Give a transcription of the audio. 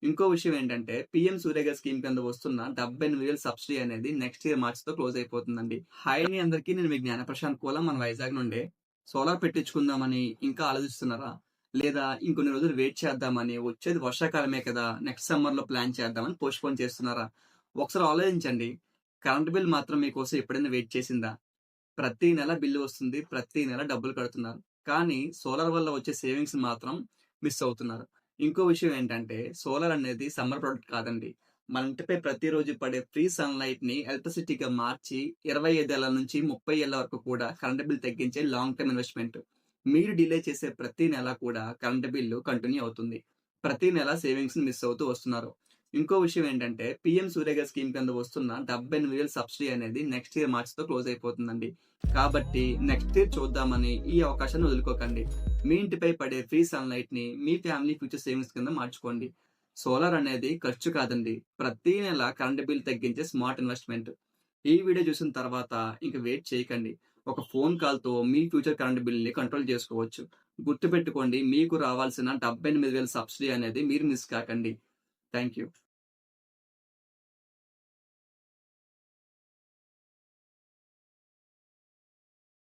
ఇంకో విషయం ఏంటంటే, పీఎం సూర్యఘర్ స్కీమ్ కింద వస్తున్న 78,000 సబ్సిడీ అనేది నెక్స్ట్ ఇయర్ మార్చ్‌తో క్లోజ్ అయిపోతుందండి. హాయ్ అండి అందరికీ. నేను మీ జ్ఞానప్రశాంత్ పూల మన వైజాగ్ నుండే. సోలార్ పెట్టించుకుందామని ఇంకా ఆలోచిస్తున్నారా? లేదా ఇంకొన్ని రోజులు వెయిట్ చేద్దామని, వచ్చేది వర్షాకాలమే కదా! నెక్స్ట్ సమ్మర్‌లో ప్లాన్ చేద్దామని పోస్ట్‌పోన్ చేస్తున్నారా? ఒకసారి ఆలోచించండి. కరెంట్ బిల్ మాత్రం మీకోసం ఎప్పుడైనా వెయిట్ చేసిందా? ప్రతి నెల బిల్లు వస్తుంది. ప్రతి నెల డబ్బులు కడుతున్నారు. కానీ సోలార్ వల్ల వచ్చే సేవింగ్స్ మాత్రం మిస్ అవుతున్నారు. ఇంకో విషయం ఏంటంటే సోలార్ అనేది సమ్మర్ ప్రొడక్ట్ కాదండి. మన ఇంటిపై ప్రతిరోజు పడే ఫ్రీ సన్‌లైట్‌ని ఎలక్ట్రిసిటీగా మార్చి 25 ఏళ్ల నుంచి 30 ఏళ్ల వరకు కూడా కరెంట్ బిల్ తగ్గించే లాంగ్ టర్మ్ ఇన్వెస్ట్‌మెంట్. మీరు డిలే చేసే ప్రతి నెల కూడా కరెంట్ బిల్లు కంటిన్యూ అవుతుంది. ప్రతి నెల సేవింగ్స్‌ని మిస్ అవుతూ వస్తున్నారు. ఇంకో విషయం ఏంటంటే పీఎం సూర్యఘర్ స్కీమ్ కింద వస్తున్న 78,000 సబ్సిడీ అనేది నెక్స్ట్ ఇయర్ మార్చ్‌తో క్లోజ్ అయిపోతుందండి. కాబట్టి నెక్స్ట్ ఇయర్ చూద్దామని ఈ అవకాశాన్ని వదులుకోకండి. మీ ఇంటిపై పడే ఫ్రీ సన్‌లైట్‌ని మీ ఫ్యామిలీ ఫ్యూచర్ సేవింగ్స్ కింద మార్చుకోండి. సోలార్ అనేది ఖర్చు కాదండి. ప్రతి నెల కరెంట్ బిల్ తగ్గించే స్మార్ట్ ఇన్వెస్ట్‌మెంట్. ఈ వీడియో చూసిన తర్వాత ఇంక వెయిట్ చేయకండి. ఒక ఫోన్ కాల్‌తో మీ ఫ్యూచర్ కరెంట్ బిల్‌ని కంట్రోల్ చేసుకోవచ్చు. గుర్తుపెట్టుకోండి, మీకు రావాల్సిన 78,000 సబ్సిడీ అనేది మీరు మిస్ కాకండి. Thank you.